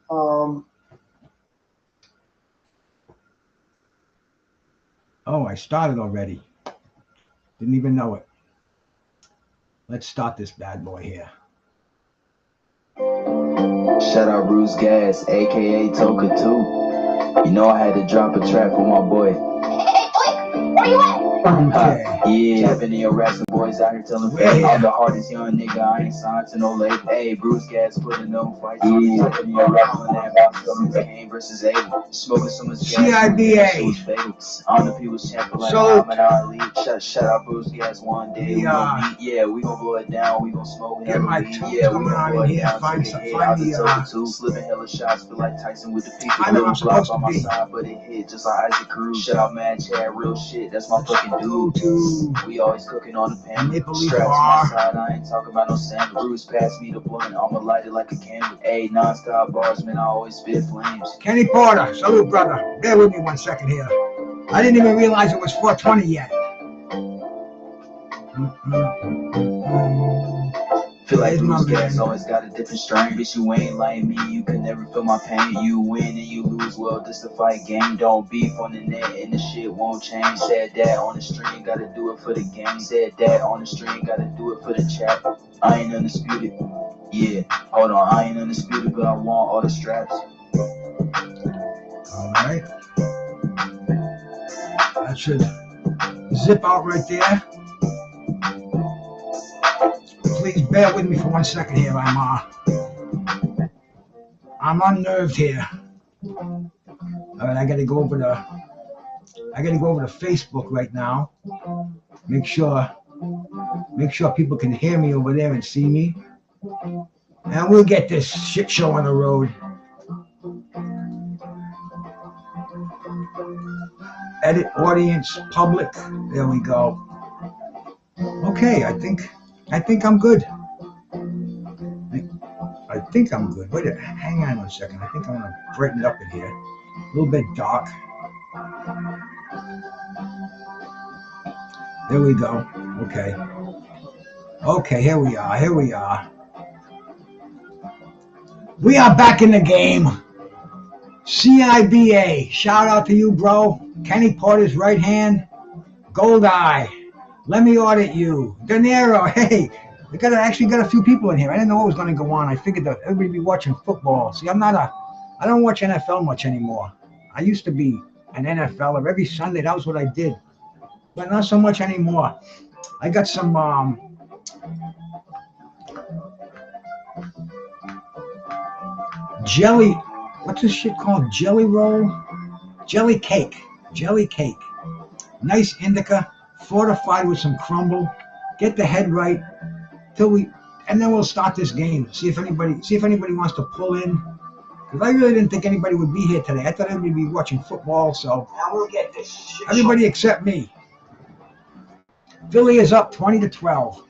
Oh, I started already. Didn't even know it. Let's start this bad boy here. Shout out Bruce Gas, aka Toka 2. You know I had to drop a track for my boy. Hey, where you at? Okay. Yeah, I've been in your raps, the boys out here telling fans I'm the hardest young nigga, I ain't signed to no label. Hey, Bruce Gas putting them fights. Yeah, I've been in your raps on that box, Kane versus Abel. Smoking so much gas, CIBA. on the people's champion like So- Muhammad Ali. Shout out Bruce Gas one day. We gon' meet, yeah, we gon' blow it down, we gon' smoke Get my weed. tunes Yeah, we going gon' on blow in it here. down. Find Take some- a hit find out the, the Toka 2. Slipping hella shots, feel like Tyson with the pizza. I know I'm Little supposed block to on my be. side, but it hit just like Isaac Cruz. Shout out Mad Chad, real shit, that's my fucking Go dude. to We always cooking on the pan. Maple Leaf Straps Bar. my side, I ain't talking about no sand. Bruce pass me the blunt, I'ma light it like a candle. Ayy, non-stop bars, man, I always spit flames. Kenny Porter, salute, brother. Bear with me 1 second here. I didn't even realize it was 420 yet. Feel like There's my Bruce Gas man. always got a different strain. Bitch, you ain't like me, you can never feel my pain. You win and you lose, well, this the fight game. Don't beef on the net and the shit won't change. Said that on the stream, gotta do it for the game. Said that on the stream, gotta do it for the chat. I ain't undisputed. Yeah, hold on, I ain't undisputed, but I want all the straps. All right. That should zip out right there. Please bear with me for 1 second here. I'm unnerved here. All right, I gotta go over to Facebook right now. Make sure people can hear me over there and see me. And we'll get this shit show on the road. Edit audience public. There we go. Okay, I think I'm good. I think I'm good. Wait, hang on 1 second. I think I'm gonna brighten it up in here. A little bit dark. There we go. Okay. Okay, here we are. We are back in the game. CIBA. Shout out to you, bro. Kenny Porter's right hand. Gold Eye. Let me audit you. De Niro. Hey, we actually got a few people in here. I didn't know what was going to go on. I figured that everybody would be watching football. See, I don't watch NFL much anymore. I used to be an NFLer every Sunday. That was what I did. But not so much anymore. I got some jelly. What's this shit called? Jelly roll? Jelly cake. Nice indica, fortified with some crumble. Get the head right and then we'll start this game. See if anybody wants to pull in. Because I really didn't think anybody would be here today. I thought everybody would be watching football, so now we'll get this shit. Everybody except me. Philly is up 20-12.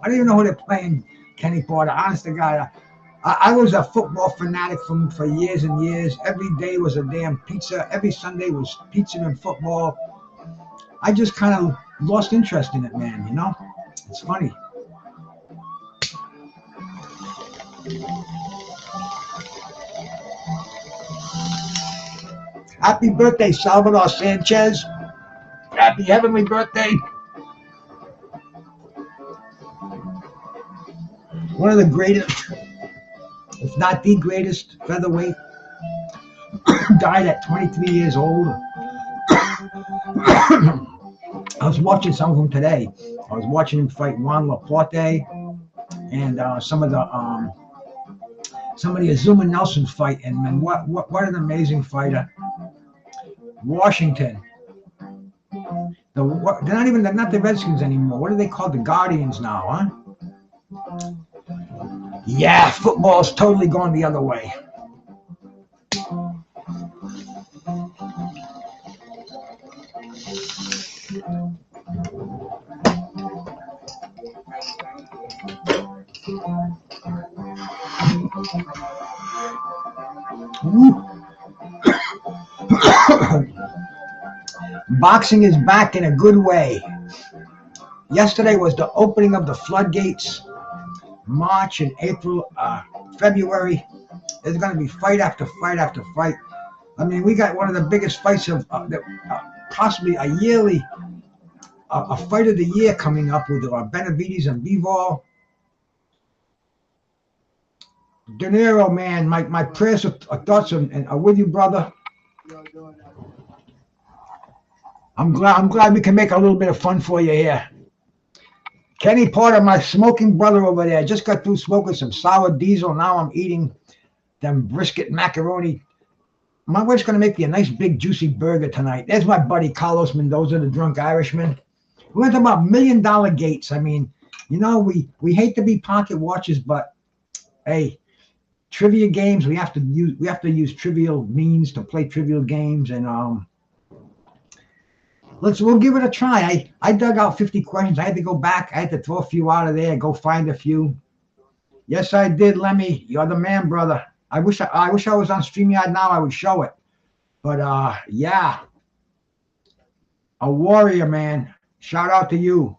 I don't even know who they're playing, Kenny Porter. Honest to God, I was a football fanatic for years and years. Every day was a damn pizza. Every Sunday was pizza and football. I just kind of lost interest in it, man, you know? It's funny. Happy birthday, Salvador Sanchez. Happy heavenly birthday. One of the greatest, if not the greatest, featherweight. Died at 23 years old. I was watching some of them today. I was watching him fight Juan Laporte and some of the Azuma Nelson fight. And man, what an amazing fighter. Washington. They're not the Redskins anymore. What are they called? The Guardians now, huh? Yeah, football's totally gone the other way. Boxing is back in a good way. Yesterday was the opening of the floodgates. March and April, February, There's going to be fight after fight after fight. I mean, we got one of the biggest fights of possibly a yearly, a fight of the year coming up with Benavides and Bivol. De Niro, man, my prayers and thoughts are with you, brother. I'm glad we can make a little bit of fun for you here. Kenny Porter, my smoking brother over there, just got through smoking some sour diesel. Now I'm eating them brisket macaroni. My wife's going to make me a nice big juicy burger tonight. There's my buddy Carlos Mendoza, the drunk Irishman. We went about $1 million gates. I mean, you know, we hate to be pocket watchers, but hey, trivia games, we have to use trivial means to play trivial games, and we'll give it a try. I dug out 50 questions. I had to go back. I had to throw a few out of there, go find a few. Yes, I did, Lemmy. You're the man, brother. I wish I was on StreamYard now. I would show it. But yeah, a warrior, man. Shout out to you.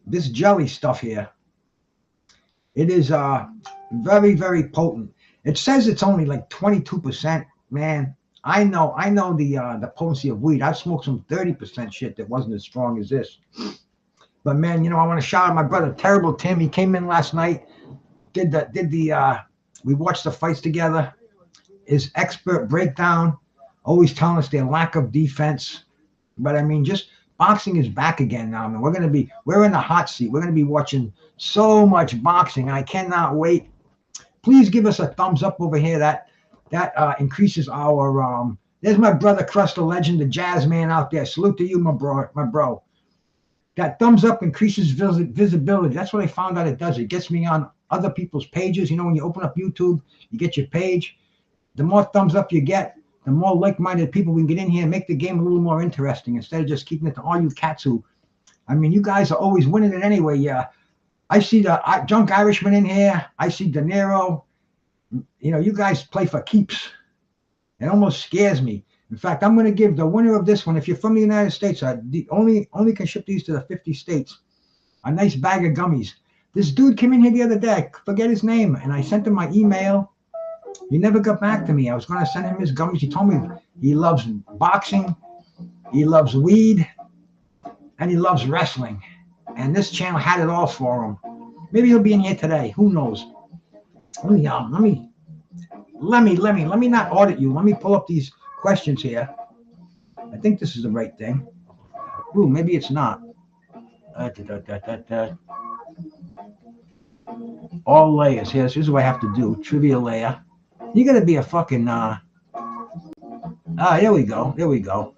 This jelly stuff here, it is very, very potent. It says it's only like 22%. Man, I know the potency of weed. I've smoked some 30% shit that wasn't as strong as this. But man, you know, I want to shout out my brother Terrible Tim. He came in last night, we watched the fights together. His expert breakdown, always telling us their lack of defense. But I mean, just boxing is back again now. I mean, we're in the hot seat. We're going to be watching so much boxing. I cannot wait. Please give us a thumbs up over here. That increases our there's my brother Crust, the legend, the jazz man out there. Salute to you, my bro. That thumbs up increases visibility. That's what I found out it does. It gets me on other people's pages. You know, when you open up YouTube, you get your page. The more thumbs up you get, the more like-minded people we can get in here and make the game a little more interesting instead of just keeping it to all you cats who, I mean, you guys are always winning it anyway. Yeah, I see the drunk Irishman in here. I see De Niro. You know, you guys play for keeps. It almost scares me. In fact, I'm going to give the winner of this one, if you're from the United States, only can ship these to the 50 states, a nice bag of gummies. This dude came in here the other day. I forget his name, and I sent him my email. He never got back to me. I was going to send him his gummies. He told me he loves boxing, he loves weed, and he loves wrestling. And this channel had it all for him. Maybe he'll be in here today. Who knows? Let me not audit you. Let me pull up these questions here. I think this is the right thing. Ooh, maybe it's not. All layers. Here's what I have to do. Trivia layer. You gotta be a fucking here we go.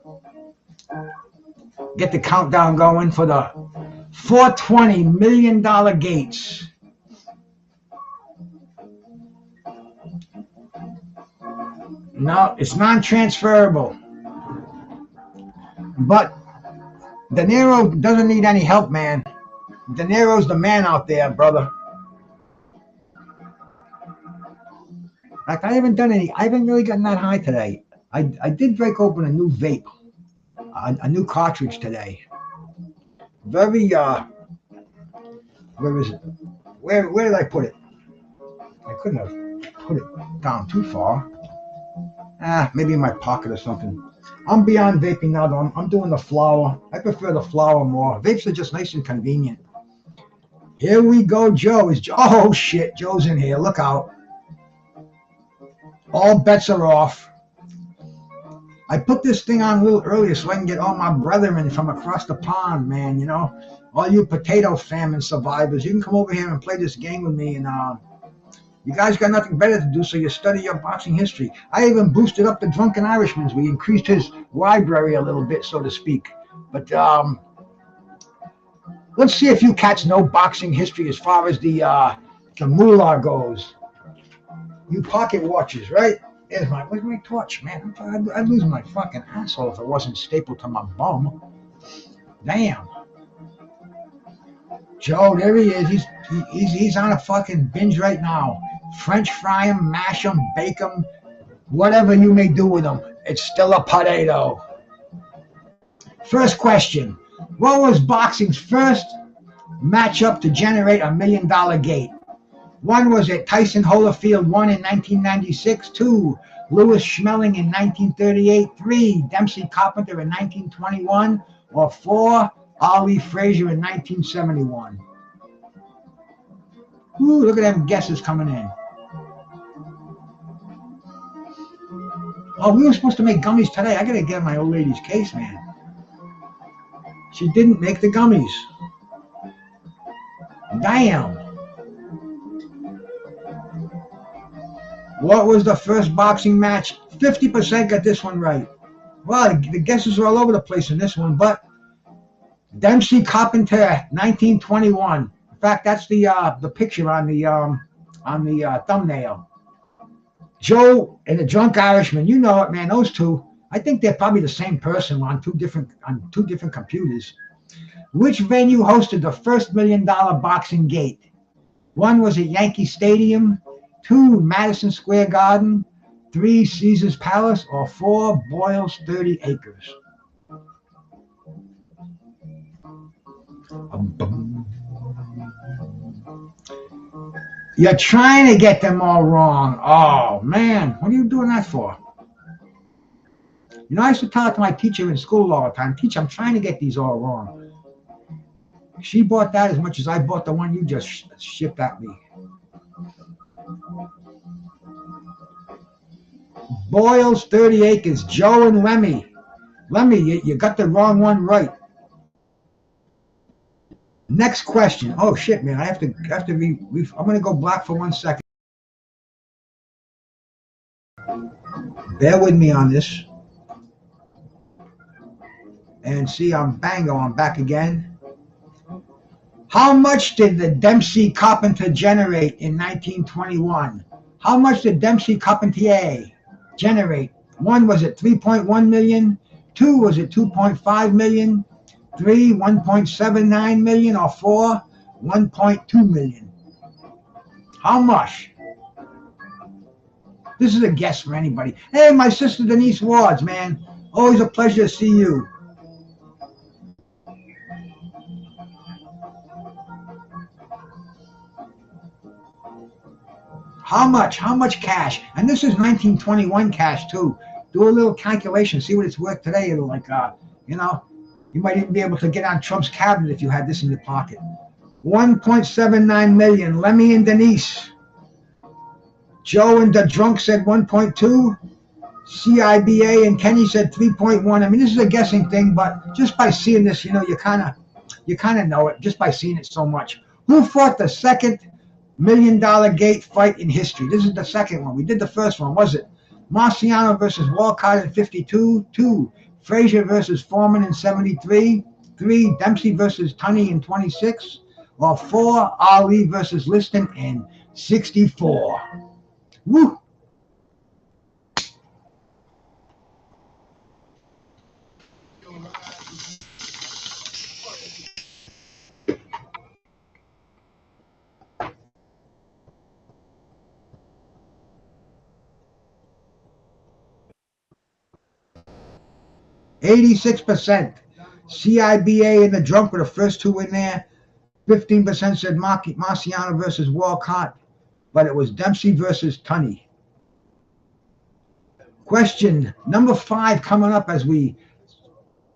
Get the countdown going for the $420 million gates. No, it's non-transferable. But De Niro doesn't need any help, man. De Niro's the man out there, brother. In fact, I haven't really gotten that high today. I did break open a new vape, a new cartridge today. Very, where is it? Where did I put it? I couldn't have put it down too far. Maybe in my pocket or something. I'm beyond vaping now, though. I'm doing the flower. I prefer the flower more. Vapes are just nice and convenient. Here we go, Joe. Oh, shit. Joe's in here. Look out. All bets are off. I put this thing on a little earlier so I can get all my brethren from across the pond, man. You know, all you potato famine survivors. You can come over here and play this game with me. And you guys got nothing better to do, so you study your boxing history. I even boosted up the Drunken Irishman's. We increased his library a little bit, so to speak. But let's see if you cats know boxing history as far as the moolah goes. You pocket watchers, right? Where's my torch, man? I'd lose my fucking asshole if it wasn't stapled to my bum. Damn. Joe, there he is. He's on a fucking binge right now. French fry him, mash him, bake him, whatever you may do with him. It's still a potato. First question. What was boxing's first matchup to generate $1 million gate? One was it Tyson Holyfield won in 1996. 2, Louis Schmeling in 1938. 3, Dempsey Carpenter in 1921. Or 4, Ali Frazier in 1971. Ooh, look at them guesses coming in. Oh, we were supposed to make gummies today. I gotta get in my old lady's case, man. She didn't make the gummies. Damn. What was the first boxing match? 50% got this one right. Well, the guesses are all over the place in this one, but Dempsey Carpenter, 1921. In fact, that's the picture on the thumbnail. Joe and the Drunk Irishman, you know it, man. Those two, I think they're probably the same person on two different computers. Which venue hosted the first $1 million boxing gate? 1 was at Yankee Stadium. 2, Madison Square Garden. 3, Caesar's Palace. Or 4, Boyle's 30 Acres. You're trying to get them all wrong. Oh, man. What are you doing that for? You know, I used to tell it to my teacher in school all the time. Teacher, I'm trying to get these all wrong. She bought that as much as I bought the one you just shipped at me. Boyle's 30 Acres. Joe and Lemmy. Lemmy, you got the wrong one right. Next question. Oh shit, man! I have to I'm gonna go black for 1 second. Bear with me on this. And see, I'm bango. I'm back again. How much did the Dempsey Carpenter generate in 1921? How much did Dempsey Carpentier generate? 1, was it 3.1 million? 2, was it 2.5 million? 3, 1.79 million, or 4, 1.2 million. How much? This is a guess for anybody. Hey, my sister Denise Wards, man. Always a pleasure to see you. How much? How much cash? And this is 1921 cash too. Do a little calculation. See what it's worth today. It'll like, you know, you might even be able to get on Trump's cabinet if you had this in your pocket. 1.79 million. Lemmy and Denise. Joe and the Drunk said 1.2. CIBA and Kenny said 3.1. I mean, this is a guessing thing, but just by seeing this, you know, you kind of know it just by seeing it so much. Who fought the second $1 million gate fight in history? This is the second one. We did the first one, was it? Marciano versus Walcott in 52. 2, Frazier versus Foreman in 73. 3, Dempsey versus Tunney in 26. Or 4, Ali versus Liston in 64. Woo! %. CIBA and the Drunk were the first two in there. 15% said Marciano versus Walcott, but it was Dempsey versus Tunney. Question number 5 coming up as we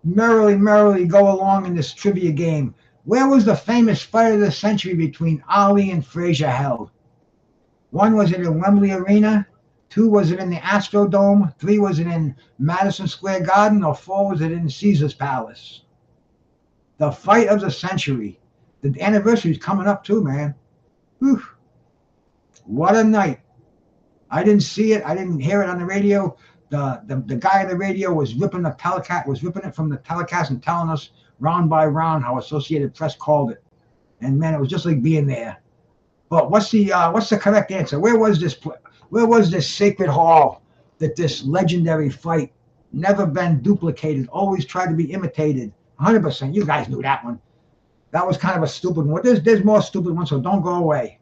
merrily go along in this trivia game. Where was the famous fight of the century between Ali and Frazier held? 1, was it in Wembley Arena? 2, was it in the Astrodome? 3, was it in Madison Square Garden? Or 4, was it in Caesar's Palace? The fight of the century. The anniversary is coming up too, man. Whew. What a night. I didn't see it. I didn't hear it on the radio. The guy on the radio was ripping it from the telecast and telling us round by round how Associated Press called it. And man, it was just like being there. But what's the correct answer? Where was this sacred hall that this legendary fight never been duplicated, always tried to be imitated. 100%. You guys knew that one. That was kind of a stupid one. There's more stupid ones, so don't go away.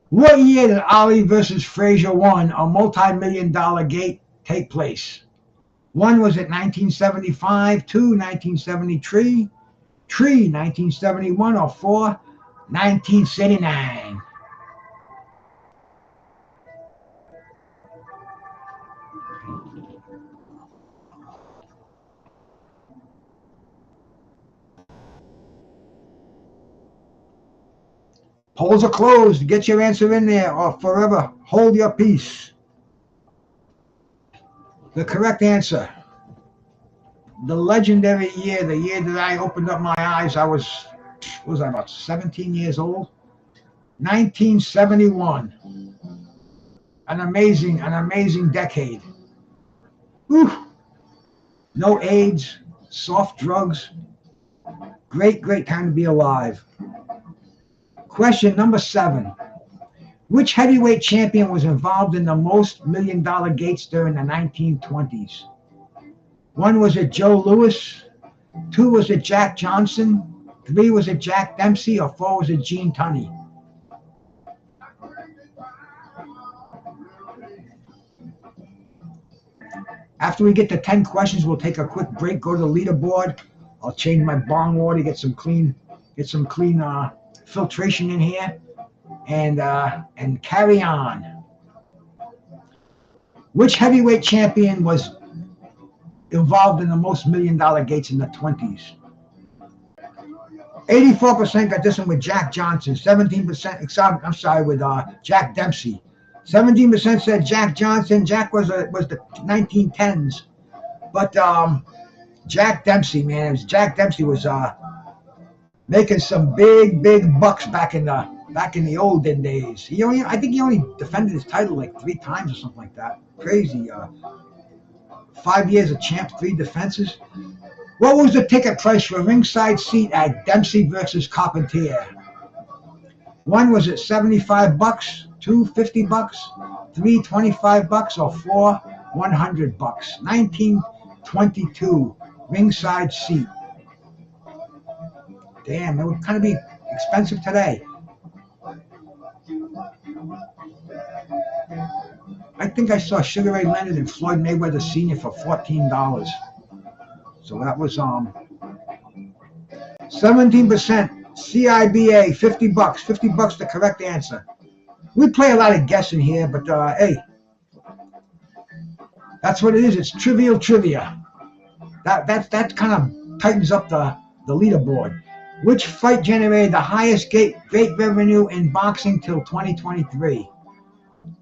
What year did Ali versus Frazier won a multi-million-dollar gate take place? One, was it 1975, two, 1973, three, 1971, or four, 1979? Polls are closed. Get your answer in there or forever hold your peace. The correct answer, the legendary year, the year that I opened up my eyes, I was I, about 17 years old? 1971. An amazing decade. Whew. No AIDS, soft drugs. Great time to be alive. Question number 7. Which heavyweight champion was involved in the most million-dollar gates during the 1920s? One, was it Joe Louis? Two, was it Jack Johnson? Three, was it Jack Dempsey? Or four, was it Gene Tunney? After we get to 10 questions, we'll take a quick break, go to the leaderboard. I'll change my bong water, get some clean filtration in here, and carry on. Which heavyweight champion was involved in the most million-dollar gates in the 20s? 84% got this one with Jack Johnson. 17%, I'm sorry, with Jack Dempsey. 17% said Jack Johnson. Jack was the 1910s, but Jack Dempsey, man, Jack Dempsey was making some big bucks back in the olden days. I think he only defended his title like 3 times or something like that. Crazy. 5 years of champ, 3 defenses. What was the ticket price for a ringside seat at Dempsey versus Carpentier? One, was it $75? Two, $50? Three, $25? Or four, $100? 1922 ringside seat. Damn, it would kind of be expensive today. I think I saw Sugar Ray Leonard and Floyd Mayweather Sr. for $14. So that was 17% CIBA, $50. $50 the correct answer. We play a lot of guessing here, but hey, that's what it is. It's trivial trivia. That kind of tightens up the leaderboard. Which fight generated the highest gate revenue in boxing till 2023?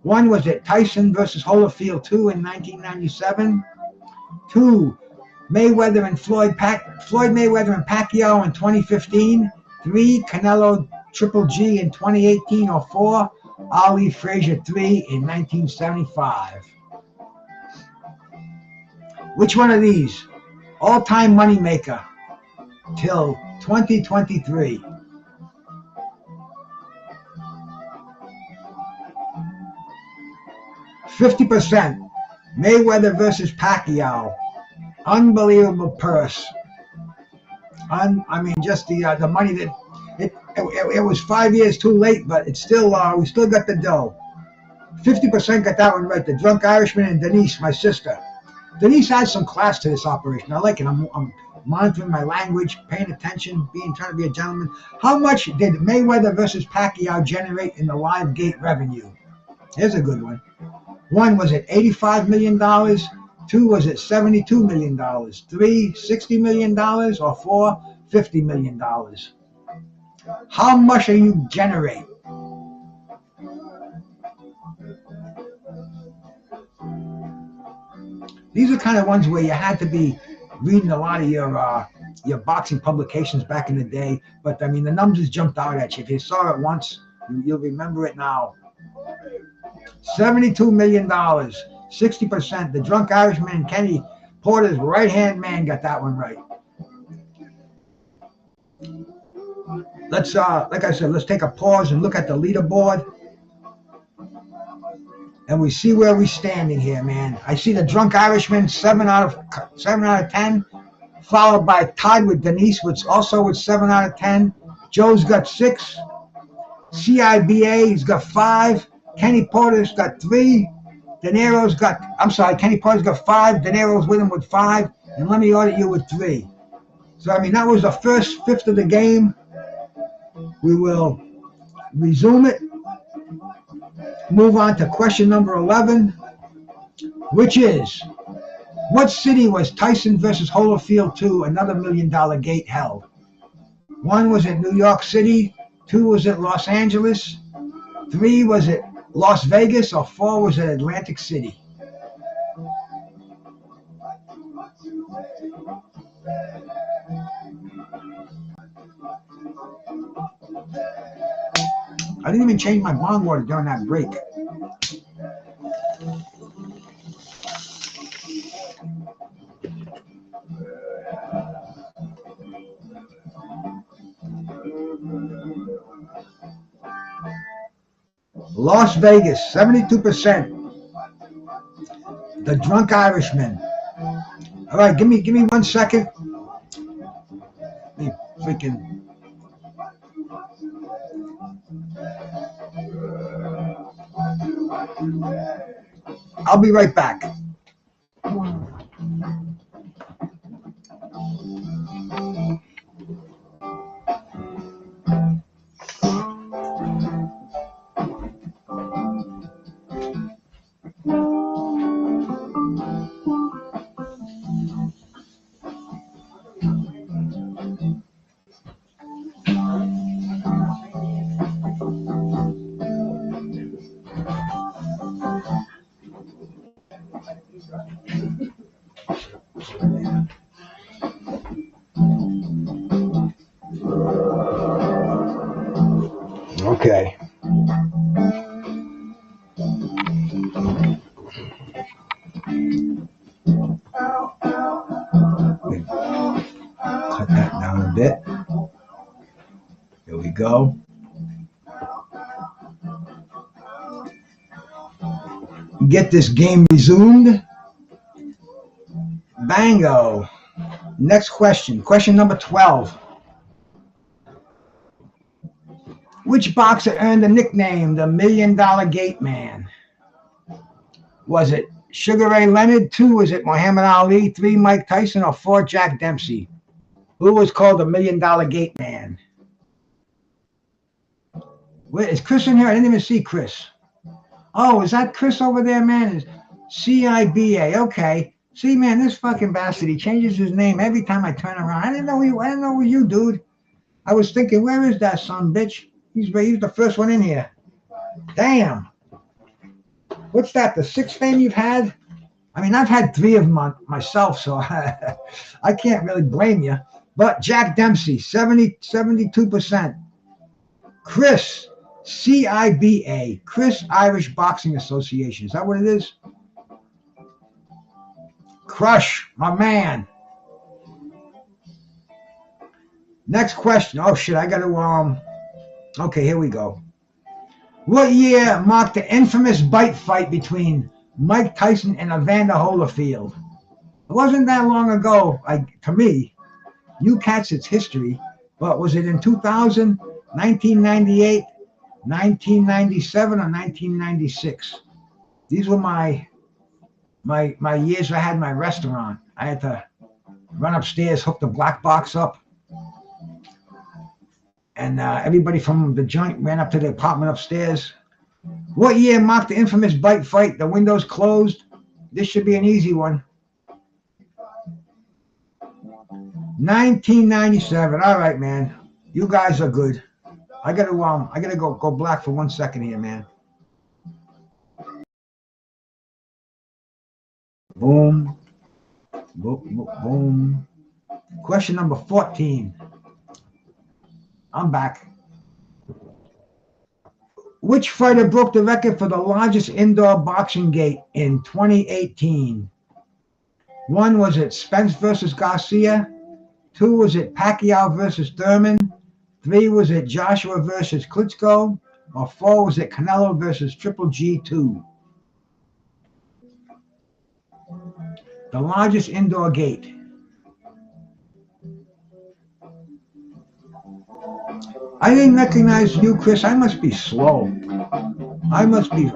One, was it Tyson versus Holyfield 2 in 1997? Two, Mayweather and Floyd Mayweather and Pacquiao in 2015. Three, Canelo Triple G in 2018. Or four, Ali Frazier 3 in 1975. Which one of these? All-time moneymaker till 2023. %. Mayweather versus Pacquiao. Unbelievable purse. Just the money that it was 5 years too late, but it's still we still got the dough. 50% got that one right. The Drunk Irishman and Denise, my sister. Denise adds some class to this operation. I like it. I'm monitoring my language, paying attention, trying to be a gentleman. How much did Mayweather versus Pacquiao generate in the live gate revenue? Here's a good one. One, was it $85 million? Two, was it $72 million? Three, $60 million? Or four, $50 million? How much are you generate? These are kind of ones where you had to be reading a lot of your boxing publications back in the day. But I mean, the numbers jumped out at you. If you saw it once, you'll remember it now. $72 million, 60%. The Drunk Irishman, Kenny Porter's right-hand man, got that one right. Let's, like I said, let's take a pause and look at the leaderboard. and we see where we're standing here, man. I see the Drunk Irishman 7 out of 10, followed by tied with Denise, which also with 7 out of 10. Joe's got 6. CIBA's got 5. Kenny Porter's got 3. Kenny Porter's got 5. De Niro's with him with 5, and Let Me Audit You with 3. So I mean, that was the first fifth of the game. We will resume it. Move on to question number 11, which is, what city was Tyson versus Holyfield 2, another $1 million gate held? 1 was it New York City, 2 was it Los Angeles, 3 was it Las Vegas, or 4 was it Atlantic City? I didn't even change my bong water during that break. Las Vegas, 72%. The Drunk Irishman. All right, give me 1 second. Let me freaking. I'll be right back. Okay. Cut that down a bit. There we go. Get this game resumed. Bango. Next question. Question number 12. Which boxer earned the nickname the $1 Million Gate Man? Was it Sugar Ray Leonard? 2, was it Muhammad Ali? 3, Mike Tyson? Or 4, Jack Dempsey? Who was called the $1 Million Gate Man? Wait, is Chris in here? I didn't even see Chris. Oh, is that Chris over there, man? Is CIBA? Okay. See, man, this fucking bastard, he changes his name every time I turn around. I didn't know you, dude. I was thinking, where is that son, bitch? He's the first one in here. Damn. What's that, the 6th fame you've had? I mean, I've had 3 of them myself, so I can't really blame you. But Jack Dempsey, 72%. Chris, CIBA, Chris Irish Boxing Association. Is that what it is? Crush, my man. Next question. Oh, shit, I got to, okay, here we go. What year marked the infamous bite fight between Mike Tyson and Evander Holyfield? It wasn't that long ago, to me. You cats, it's history. But was it in 2000, 1998, 1997, or 1996? These were my years I had my restaurant. I had to run upstairs, hook the black box up. And everybody from the joint ran up to the apartment upstairs. What year marked the infamous bite fight? The windows closed. This should be an easy one. 1997. All right, man. You guys are good. I gotta go black for 1 second here, man. Boom. Boom. Boom. Question number 14. I'm back. Which fighter broke the record for the largest indoor boxing gate in 2018? 1, was it Spence versus Garcia? 2, was it Pacquiao versus Thurman? 3, was it Joshua versus Klitschko? Or 4, was it Canelo versus Triple G2? The largest indoor gate. I didn't recognize you, Chris. I must be slow. I must be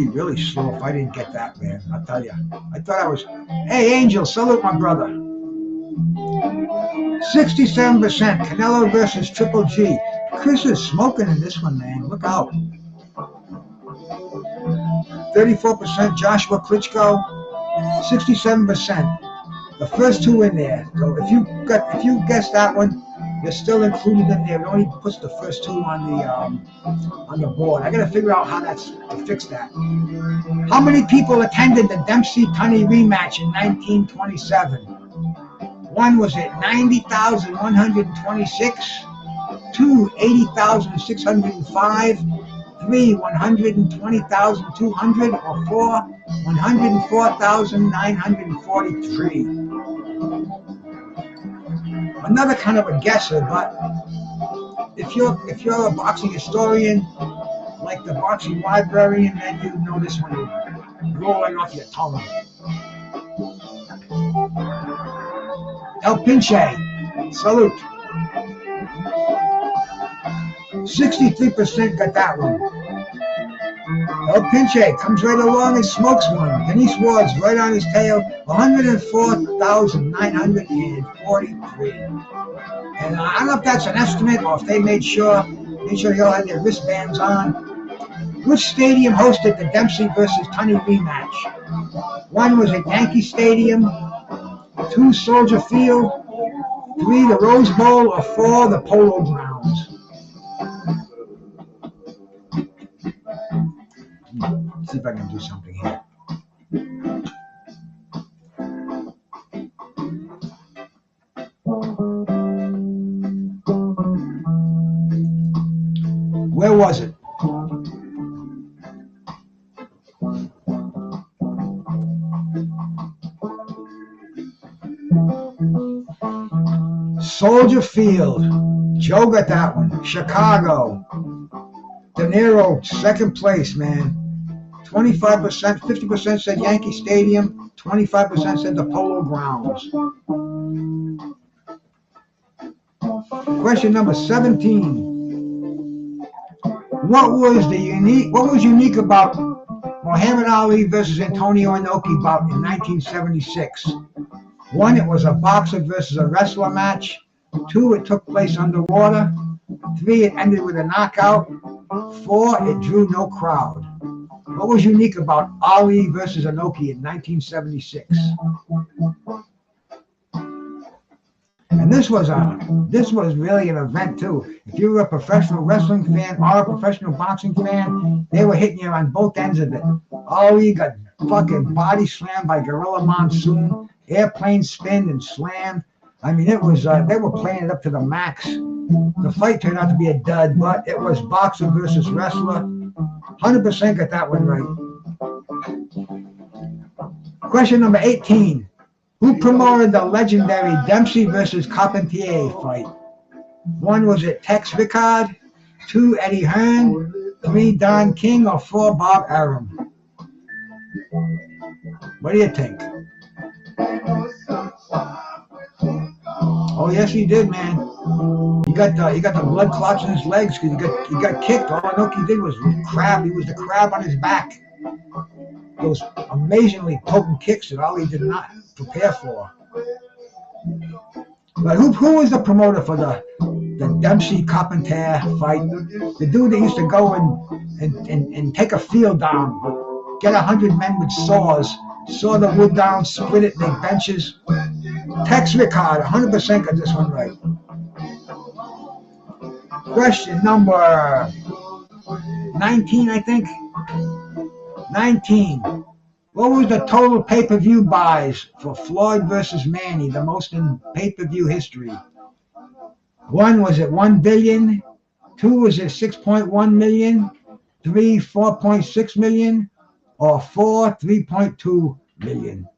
really slow if I didn't get that, man. I'll tell you. I thought I was. Hey, Angel, salute my brother. 67% Canelo versus Triple G. Chris is smoking in this one, man. Look out. 34% Joshua Klitschko. 67%. The first two in there. So if you guessed that one, you're still included in there. It only puts the first two on the board. I got to figure out how to fix that. How many people attended the Dempsey-Tunney rematch in 1927? One, was it 90,126? Two, 80,605? Three, 120,200? Or four, 104,943? Another kind of a guesser, but if you're a boxing historian, like the boxing librarian, then you know this one rolling off your tongue. El Pinche, salute. 63% got that one. El Pinche comes right along and smokes one. Denise Ward's right on his tail, 104,943. And I don't know if that's an estimate or if they made sure they all had their wristbands on. Which stadium hosted the Dempsey versus Tunney rematch? One, was at Yankee Stadium. Two, Soldier Field. Three, the Rose Bowl. Or four, the Polo Grounds. Let's see if I can do something here. Where was it? Soldier Field. Joe got that one. Chicago. De Niro, second place, man. 25%, 50% said Yankee Stadium. 25% said the Polo Grounds. Question number 17. What was unique about Muhammad Ali versus Antonio Inoki bout in 1976? One, it was a boxer versus a wrestler match. Two, it took place underwater. Three, it ended with a knockout. Four, it drew no crowd. What was unique about Ali versus Inoki in 1976? And this was really an event too. If you were a professional wrestling fan or a professional boxing fan, they were hitting you on both ends of it. Ali got fucking body slammed by Gorilla Monsoon, airplane spin and slammed. I mean, it was they were playing it up to the max. The fight turned out to be a dud, but it was boxer versus wrestler. 100% got that one right. Question number 18. Who promoted the legendary Dempsey versus Carpentier fight? One, was it Tex Rickard? Two, Eddie Hearn. Three, Don King. Or four, Bob Arum? What do you think? Oh yes, he did, man. He got the blood clots in his legs because he got kicked. All Inoki did was crab. He was the crab on his back. Those amazingly potent kicks that Ali did not prepare for. But who was the promoter for the Dempsey Carpentier fight? The dude that used to go and take a field down, get 100 men with saws, saw the wood down, split it, make benches. Tex Rickard, 100% got this one right. Question number 19, I think. 19. What was the total pay-per-view buys for Floyd versus Manny, the most in pay-per-view history? One, was it 1 billion? Two, was it 6.1 million? Three, 4.6 million? Or four, 3.2 million?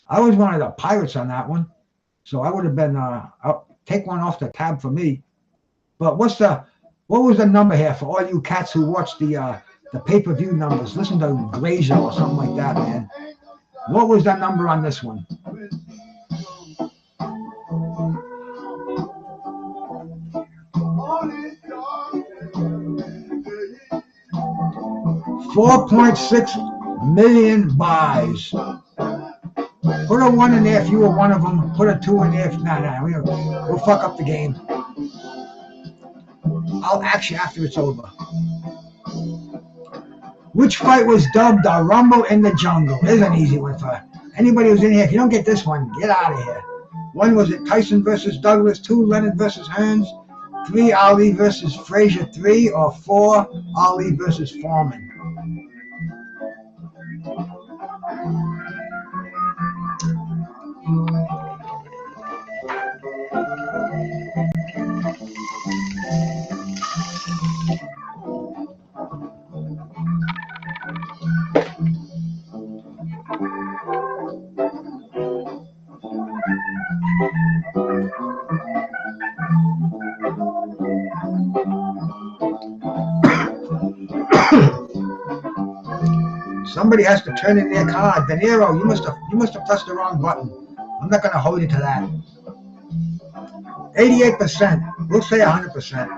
I was one of the pirates on that one, so I would have been take one off the tab for me. But what was the number here for all you cats who watch the pay-per-view numbers? Listen to Glazer or something like that, man. What was the number on this one? $4.6 million buys. Put a 1 in there if you were one of them. Put a 2 in there if nah, we'll fuck up the game. I'll ask you after it's over. Which fight was dubbed the Rumble in the Jungle? There's an easy one for anybody who's in here. If you don't get this one, get out of here. 1, was it Tyson versus Douglas? 2, Leonard versus Hearns? 3, Ali versus Frazier? 3 or 4, Ali versus Foreman? Somebody has to turn in their card. De Niro, you must have pressed the wrong button. I'm not going to hold you to that. 88%. We'll say 100%.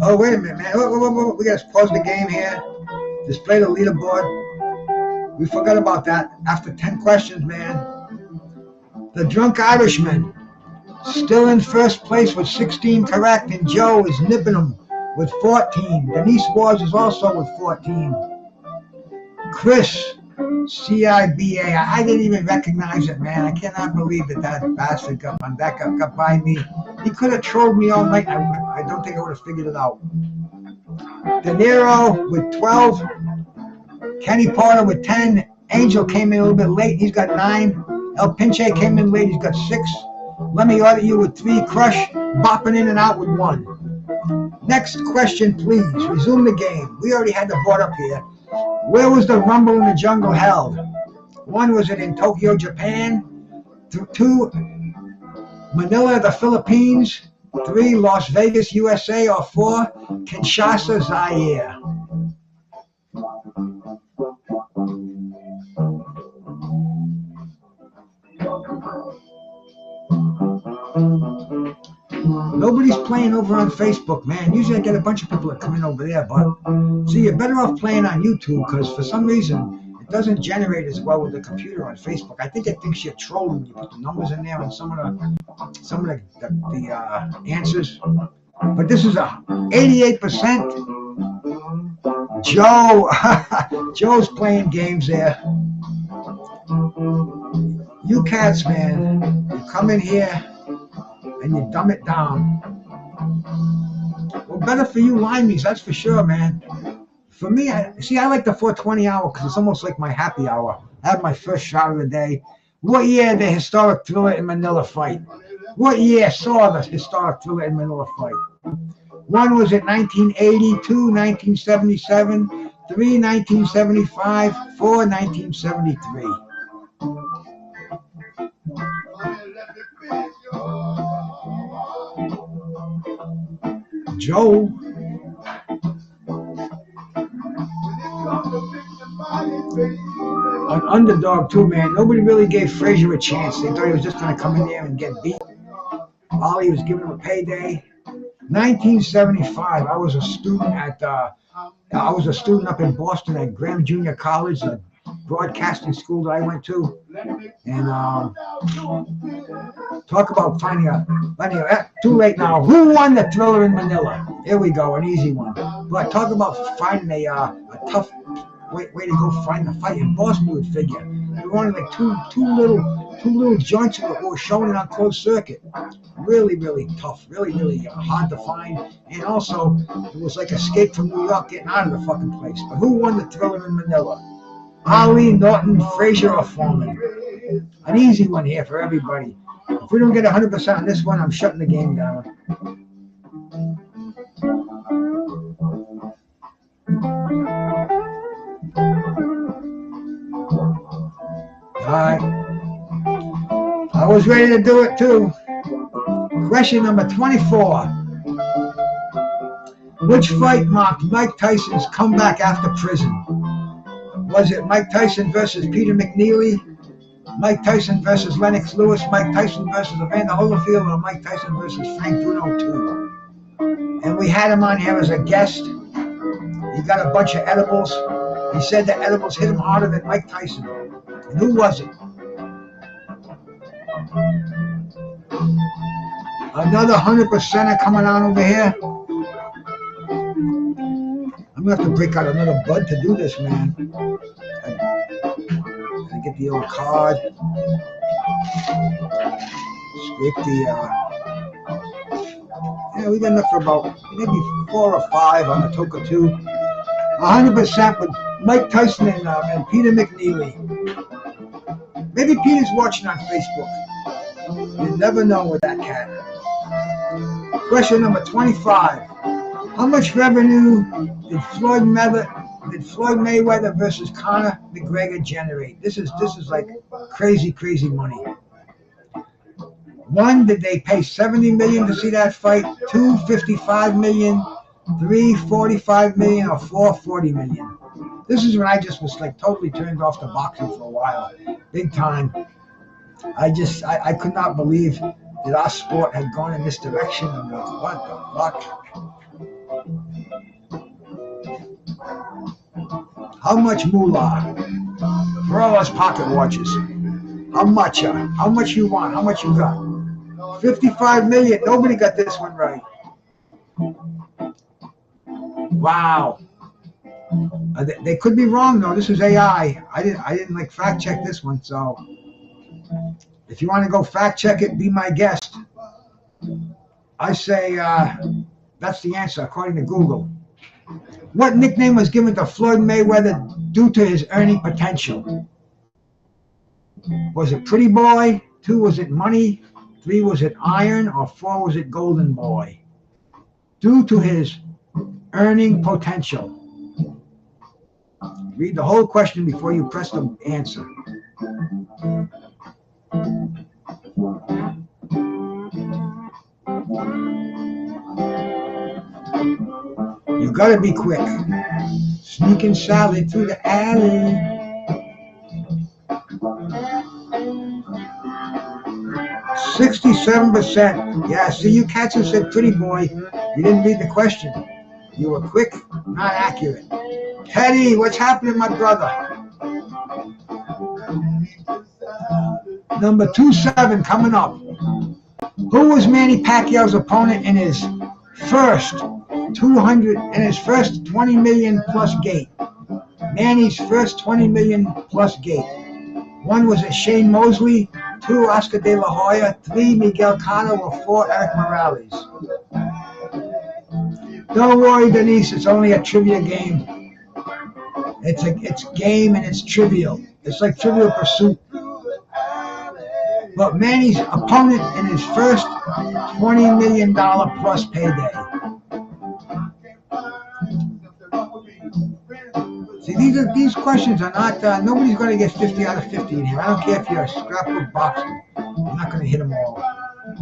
Oh, wait a minute, man. We got to pause the game here. Display the leaderboard. We forgot about that. After 10 questions, man. The Drunk Irishman still in first place with 16 correct, and Joe is nipping him with 14. Denise Wars is also with 14. Chris, CIBA. I didn't even recognize it, man. I cannot believe that bastard got by me. He could have trolled me all night. I don't think I would have figured it out. De Niro with 12. Kenny Porter with 10. Angel came in a little bit late. He's got 9. El Pinche came in late. He's got 6. Let me order you with 3. Crush bopping in and out with 1. Next question, please. Resume the game. We already had the board up here. Where was the Rumble in the Jungle held? 1, was it in Tokyo, Japan? 2, Manila, the Philippines? 3, Las Vegas, USA? Or 4, Kinshasa, Zaire? Nobody's playing over on Facebook, man. Usually I get a bunch of people that come in over there, but see, you're better off playing on YouTube because for some reason it doesn't generate as well with the computer on Facebook. I think it thinks you're trolling. You put the numbers in there and some of the answers. But this is a 88%. Joe's playing games there. You cats, man, you come in here and you dumb it down. Well, better for you limeys, that's for sure, man. For me, I like the 420 hour because it's almost like my happy hour. I have my first shot of the day. What year the historic Thriller in Manila fight? What year saw the historic Thriller in Manila fight? 1, was it 1980, 2, 1977, 3, 1975, 4, 1973. Joe. An underdog too, man. Nobody really gave Frazier a chance. They thought he was just going to come in there and get beat. Ali was giving him a payday. 1975. I was a student up in Boston at Graham Junior College, a broadcasting school that I went to. And talk about finding too late now. Who won the Thriller in Manila? Here we go, an easy one. But talk about finding a tough way to go find the fight. In Boston, you would figure. There were only like two little joints that were showing it on closed circuit. Really, really tough. Really, really hard to find. And also, it was like Escape from New York getting out of the fucking place. But who won the Thriller in Manila? Ali, Norton, Frazier, or Foreman? An easy one here for everybody. If we don't get 100% on this one, I'm shutting the game down. All right. I was ready to do it too. Question number 24. Which fight marked Mike Tyson's comeback after prison? Was it Mike Tyson versus Peter McNeely? Mike Tyson versus Lennox Lewis? Mike Tyson versus Evander Holyfield? Or Mike Tyson versus Frank Bruno 2? And we had him on here as a guest. He got a bunch of edibles. He said the edibles hit him harder than Mike Tyson. And who was it? Another 100%er coming on over here. I'm going to have to break out another bud to do this, man. I get the old card. Scrape the, yeah, we got enough for about maybe 4 or 5 on the Toka 2. 100% with Mike Tyson and Peter McNeely. Maybe Peter's watching on Facebook. You never know with that cat. Question number 25. How much revenue did Floyd Mayweather versus Conor McGregor generate? This is like crazy money. 1, did they pay $70 million to see that fight? 2, $55 million. 3, $45 million. Or 4, $40 million. This is when I just was like totally turned off the boxing for a while, big time. I could not believe that our sport had gone in this direction. I'm like, what the fuck? How much moolah for all us pocket watches? How much? How much you want? How much you got? 55 million. Nobody got this one right. Wow. They could be wrong though. This is AI. I didn't like fact check this one. So if you want to go fact check it, be my guest. I say that's the answer according to Google. What nickname was given to Floyd Mayweather due to his earning potential? Was it Pretty Boy? 2, was it Money? 3, was it Iron? Or 4, was it Golden Boy? Due to his earning potential. Read the whole question before you press the answer. You gotta be quick. Sneaking Sally through the alley. 67%. Yeah, see, you cats who said Pretty Boy, you didn't read the question. You were quick, not accurate. Teddy, what's happening, my brother? Number 27 coming up. Who was Manny Pacquiao's opponent in his first 20 million plus gate? Manny's first 20 million plus gate. 1, was it Shane Mosley? 2, Oscar De La Hoya. 3, Miguel Cotto. Or 4, Eric Morales. Don't worry, Denise. It's only a trivia game. It's game and it's trivial. It's like Trivial Pursuit. But Manny's opponent in his first $20 million plus payday. See, these questions are not, nobody's going to get 50 out of 50 in here. I don't care if you're a scrapbook boxer. You're not going to hit them all.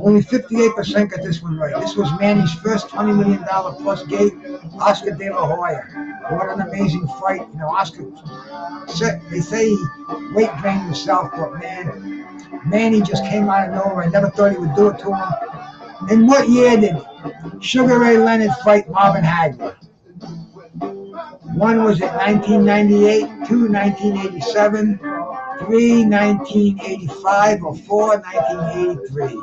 Only 58% got this one right. This was Manny's first $20 million plus gate, Oscar De La Hoya. What an amazing fight. You know, Oscar, they say he weight trained himself, but man, Manny just came out of nowhere. I never thought he would do it to him. In what year did Sugar Ray Leonard fight Marvin Hagler? 1, was it 1998? 2, 1987? 3, 1985? Or 4, 1983?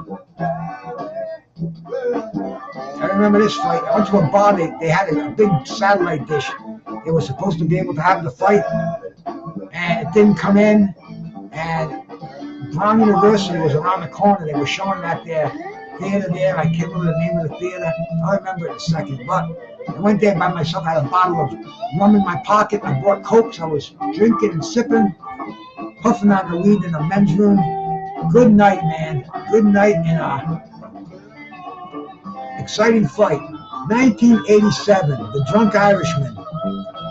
I remember this fight. I went to a bar. They had a big satellite dish. They were supposed to be able to have the fight, and it didn't come in. And Brown University was around the corner. They were showing that their theater there. I can't remember the name of the theater. I'll remember it in a second. But I went there by myself. I had a bottle of rum in my pocket. I bought Cokes. I was drinking and sipping, puffing on the weed in the men's room. Good night, man. Good night and exciting fight. 1987, The Drunk Irishman.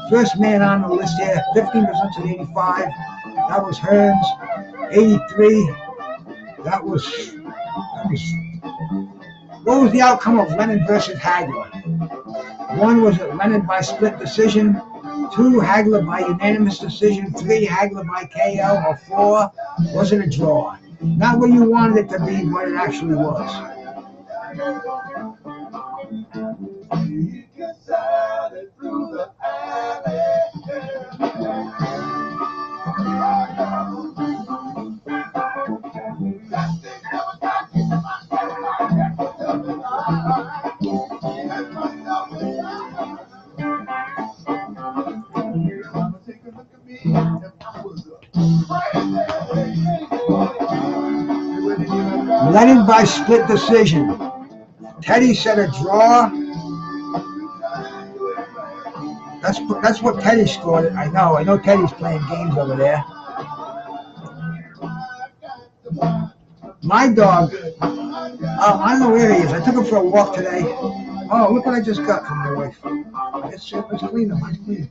First man on the list here, 15% to 85. That was Hearns. 83. That was. What was the outcome of Leonard versus Hagler? 1, was it Leonard by split decision? 2 Hagler by unanimous decision, 3 Hagler by KO, or 4 was it a draw? Not what you wanted it to be, what it actually was. Led in by split decision. Teddy said a draw. That's what Teddy scored. I know Teddy's playing games over there. My dog, I don't know where he is. I took him for a walk today. Oh, look what I just got from my wife. It's clean though, mine's clean.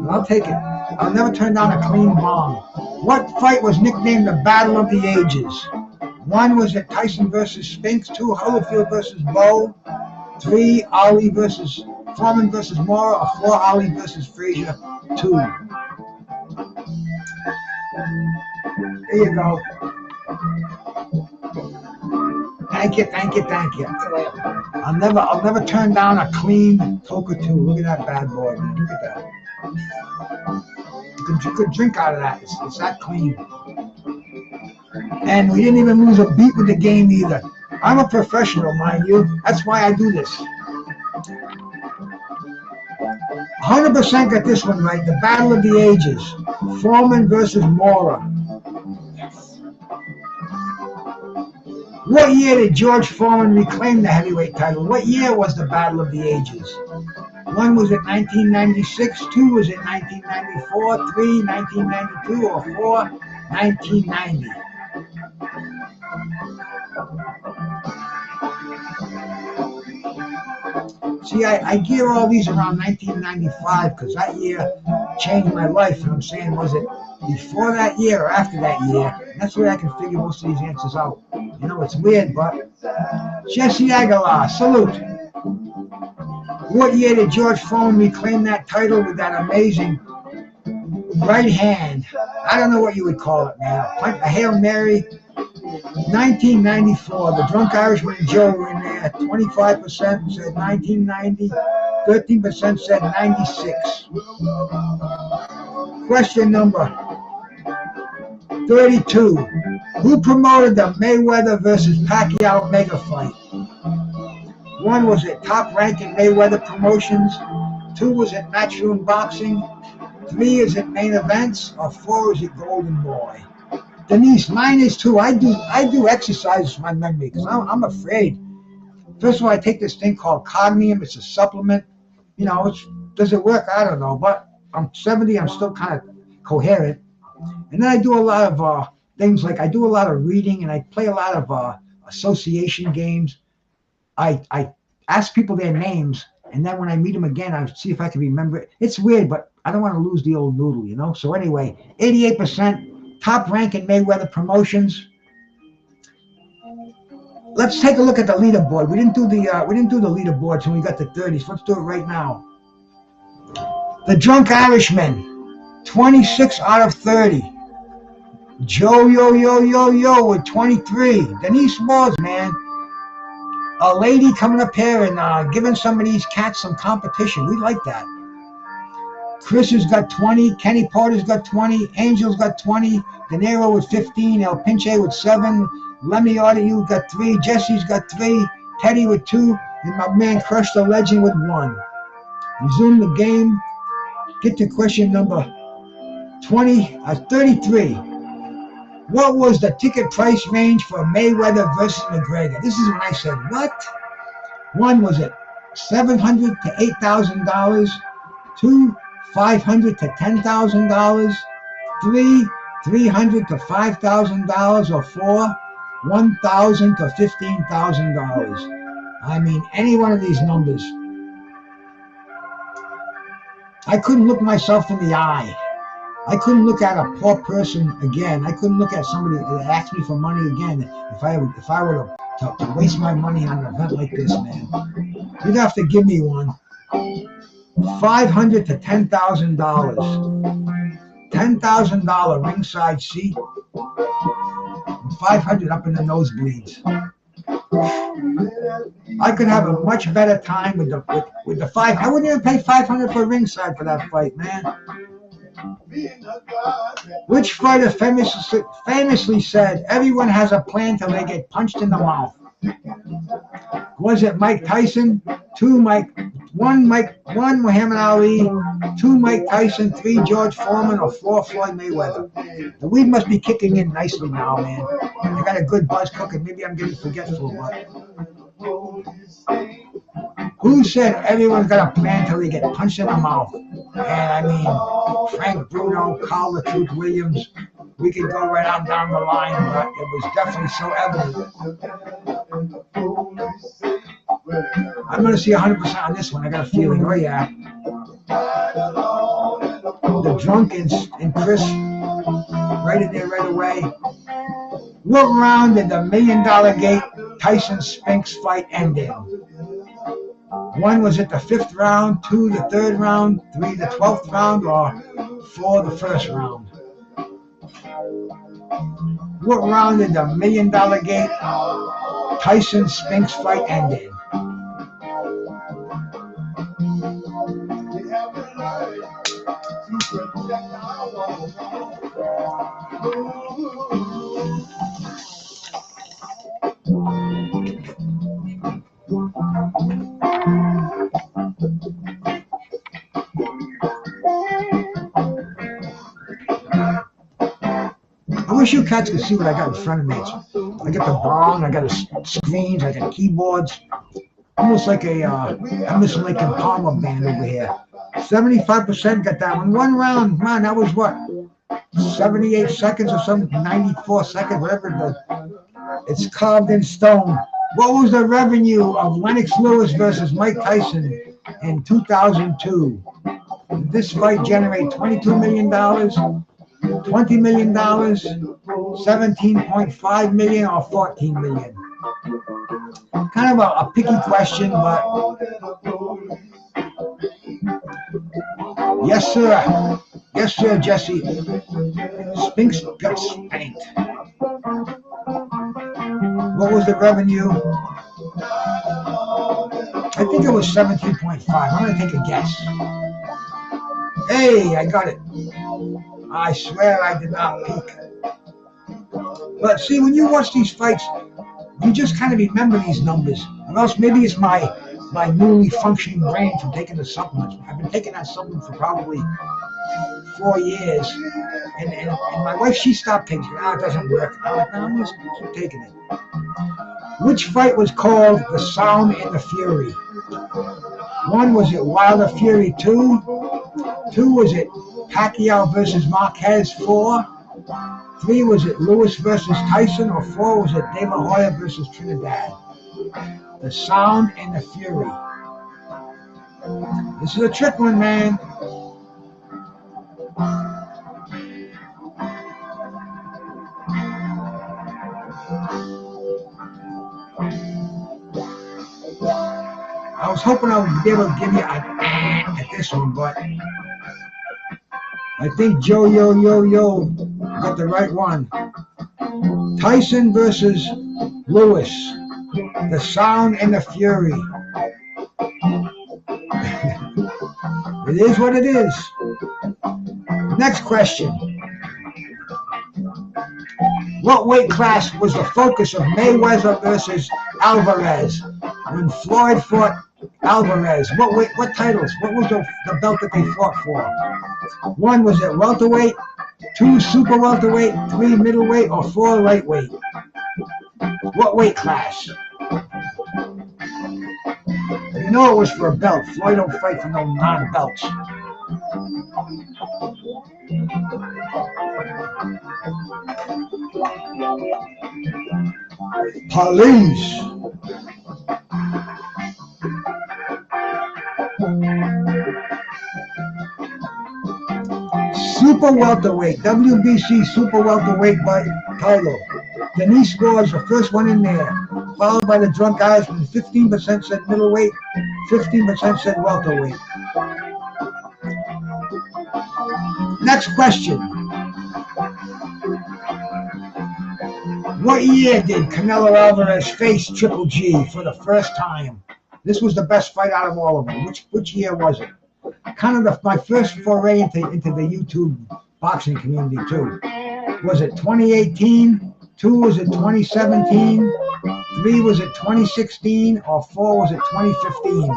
I'll take it. I'll never turn down a clean bomb. What fight was nicknamed the Battle of the Ages? 1 was it Tyson versus Spinks, 2 Holyfield versus Bowe, 3 Ali versus Foreman versus Mora, or 4 Ali versus Frazier 2. There you go. Thank you. I'll never turn down a clean Coca 2. Look at that bad boy, man. Look at that. You could drink out of that. It's that clean. And we didn't even lose a beat with the game either. I'm a professional, mind you. That's why I do this. 100% got this one right. The Battle of the Ages. Foreman versus Mora. What year did George Foreman reclaim the heavyweight title? What year was the Battle of the Ages? 1 was it 1996, 2 was it 1994, 3 1992, or 4 1990. See, I gear all these around 1995 because that year changed my life. And I'm saying, was it before that year or after that year? And that's where I can figure most of these answers out. You know, it's weird, but Jesse Aguilar, salute. What year did George Foreman reclaim that title with that amazing right hand? I don't know what you would call it now. A Hail Mary. 1994. The Drunk Irishman and Joe were in there. 25% said 1990. 13% said 96. Question number 32. Who promoted the Mayweather versus Pacquiao mega fight? 1 was it Top Rank in Mayweather Promotions. 2 was it Matchroom Boxing. 3 is it Main Events. Or 4 is it Golden Boy. Denise, mine is 2. I do exercise for my memory because I'm afraid. First of all, I take this thing called Cognium. It's a supplement. You know, does it work? I don't know. But I'm 70. I'm still kind of coherent. And then I do a lot of things like I do a lot of reading and I play a lot of association games. I ask people their names, and then when I meet them again, I see if I can remember it. It's weird, but I don't want to lose the old noodle, you know? So anyway, 88%. Top Rank in Mayweather Promotions. Let's take a look at the leaderboard. We didn't do the leaderboards when we got to 30s. Let's do it right now. The Drunk Irishman, 26 out of 30. Joe Yo with 23. Denise Moores, man. A lady coming up here and giving some of these cats some competition. We like that. Chris has got 20. Kenny Porter's got 20. Angel's got 20. De Niro with 15. El Pinche with 7. Lemmy Audio got 3. Jesse's got 3. Teddy with 2. And my man Crush the Legend with 1. Resume the game. Get to question number 33. What was the ticket price range for Mayweather versus McGregor? This is when I said, what? 1 was it $700 to $8,000. 2, $500 to $10,000. 3, $300 to $5,000. Or 4, $1,000 to $15,000. I mean, any one of these numbers. I couldn't look myself in the eye. I couldn't look at a poor person again. I couldn't look at somebody that asked me for money again if I were to waste my money on an event like this, man. You'd have to give me one. $500 to $10,000. $10,000 ringside seat, and $500 up in the nosebleeds. I could have a much better time with the five. I wouldn't even pay $500 for ringside for that fight, man. Which fighter famously said, "Everyone has a plan till they get punched in the mouth"? Was it Mike Tyson? One Muhammad Ali, 2 Mike Tyson, 3 George Foreman, or 4 Floyd Mayweather? The weed must be kicking in nicely now, man. I got a good buzz cooking. Maybe I'm getting forgetful, but who said everyone's got a plan till they get punched in the mouth? And I mean, Frank Bruno, Carl the Truth Williams. We could go right on down the line, but it was definitely so evident. I'm going to see 100% on this one. I got a feeling. Oh, yeah. The drunk and Chris right in there right away. What round did the $1 Million Gate Tyson Spinks fight end in? 1, was it the 5th round? 2, the 3rd round? 3, the 12th round? Or 4, the 1st round? What round did the $1 Million Gate Tyson Spinks fight end in? I wish you cats could see what I got in front of me. I got the bong, I got the screens, I got keyboards. Almost like a Emerson Lake and Palmer band over here. 75% got that one. 1 round, man, that was what? 78 seconds or something, 94 seconds, whatever. It's carved in stone. What was the revenue of Lennox Lewis versus Mike Tyson in 2002? Did this fight generate $22 million? $20 million, $17.5 million, or $14 million? Kind of a picky question, but yes, sir. Yes, sir, Jesse. Spinks got spanked. What was the revenue? I think it was 17.5. I'm going to take a guess. Hey, I got it. I swear I did not peek. But see, when you watch these fights, you just kind of remember these numbers. Or else maybe it's my newly functioning brain from taking the supplements. I've been taking that supplement for probably 4 years. And my wife, she stopped taking it. No, it doesn't work. I'm like, no, I'm going to keep taking it. Which fight was called The Sound and the Fury? 1, was it Wilder Fury 2? 2, was it Pacquiao versus Marquez 4? 3, was it Lewis versus Tyson? Or 4, was it De La Hoya versus Trinidad? The Sound and the Fury. This is a trick one, man. I was hoping I would be able to give you an at this one, but I think Joe Yo got the right one. Tyson versus Lewis. The Sound and the Fury. It is what it is. Next question. What weight class was the focus of Mayweather versus Alvarez? When Floyd fought Alvarez, what titles? What was the belt that they fought for? 1, was it welterweight? 2, super welterweight? 3, middleweight? Or 4, lightweight? What weight class? You know it was for a belt. Floyd don't fight for no non-belts. Police. Super welterweight, WBC super welterweight title. Denise scores the first one in there, followed by the drunk guys. 15% said middleweight, 15% said welterweight. Next question. What year did Canelo Alvarez face Triple G for the first time? This was the best fight out of all of them. Which year was it? Kind of my first foray into the YouTube boxing community too. Was it 2018? 2 was it 2017? 3 was it 2016? Or 4 was it 2015?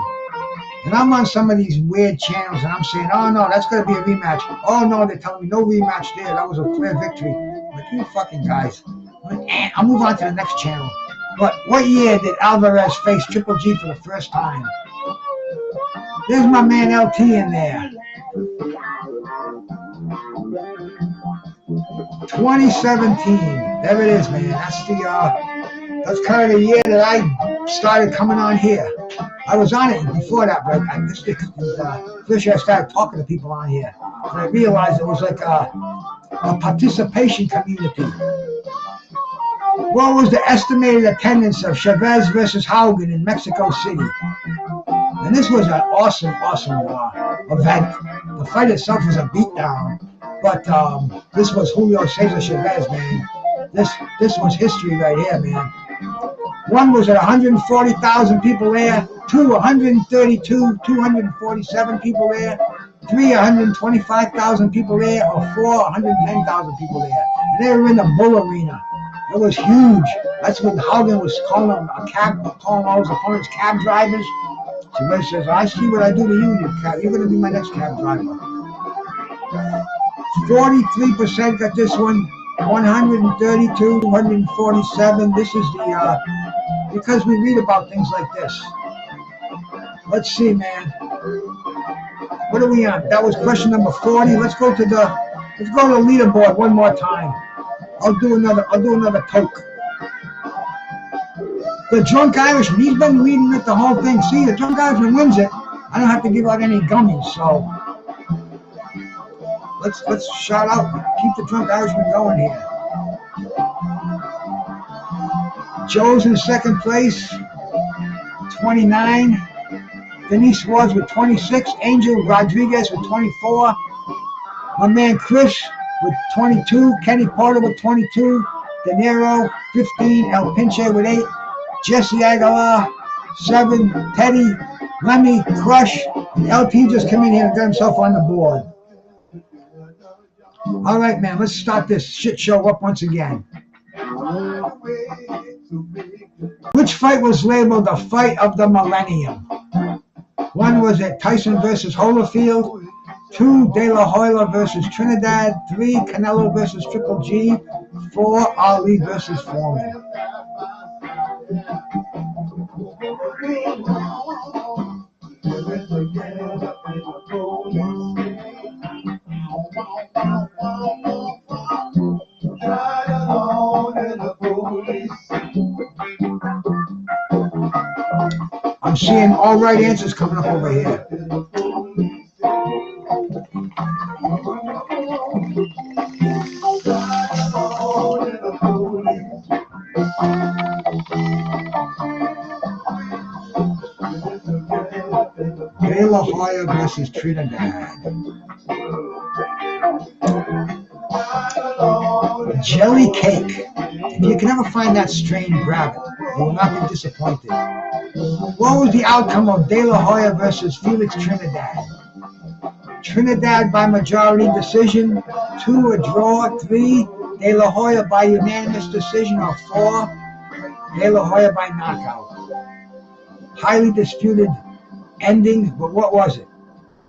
And I'm on some of these weird channels and I'm saying, oh no, that's going to be a rematch. Oh no, they're telling me no rematch there. That was a clear victory. I'm like, you fucking guys. I'll move on to the next channel. But what year did Alvarez face Triple G for the first time? There's my man LT in there. 2017. There it is, man. That's kind of the year that I started coming on here. I was on it before that, but I missed it. First year I started talking to people on here. And I realized it was like a participation community. What was the estimated attendance of Chavez versus Haugen in Mexico City? And this was an awesome event. The fight itself was a beatdown, but this was Julio Cesar Chavez, man. This was history right here, man. 1 was at 140,000 people there. 2, 132, 247 people there. 3, 125,000 people there. Or 4, 110,000 people there. And they were in the Bull Arena. It was huge. That's when Haugen was calling all his opponents cab drivers. Chavez says, I see what I do to you, you're going to be my next cab driver. 43% got this one. 132, 147. This is the, because we read about things like this. Let's see, man. What are we on? That was question number 40. Let's go to the leaderboard one more time. I'll do another toke. The Drunk Irishman, he's been reading it the whole thing. See, the Drunk Irishman wins it. I don't have to give out any gummies, so let's shout out, keep the Drunk Irishman going here. Joe's in second place, 29. Denise Ward's with 26. Angel Rodriguez with 24. My man Chris with 22. Kenny Porter with 22. De Niro, 15. El Pinche with 8. Jesse Aguilar, 7. Teddy, Lemmy, Crush, and LT just came in here and got himself on the board. All right, man, let's start this shit show up once again. Which fight was labeled the fight of the millennium? 1 was it Tyson versus Holyfield. 2, De La Hoya versus Trinidad. 3, Canelo versus Triple G. 4, Ali versus Foreman. I'm seeing all right answers coming up over here. De La Hoya versus Trinidad. Jelly cake. If you can ever find that strain, grab it. You will not be disappointed. What was the outcome of De La Hoya versus Felix Trinidad? Trinidad by majority decision. 2, a draw. 3, De La Hoya by unanimous decision. Or 4, De La Hoya by knockout. Highly disputed ending, but what was it?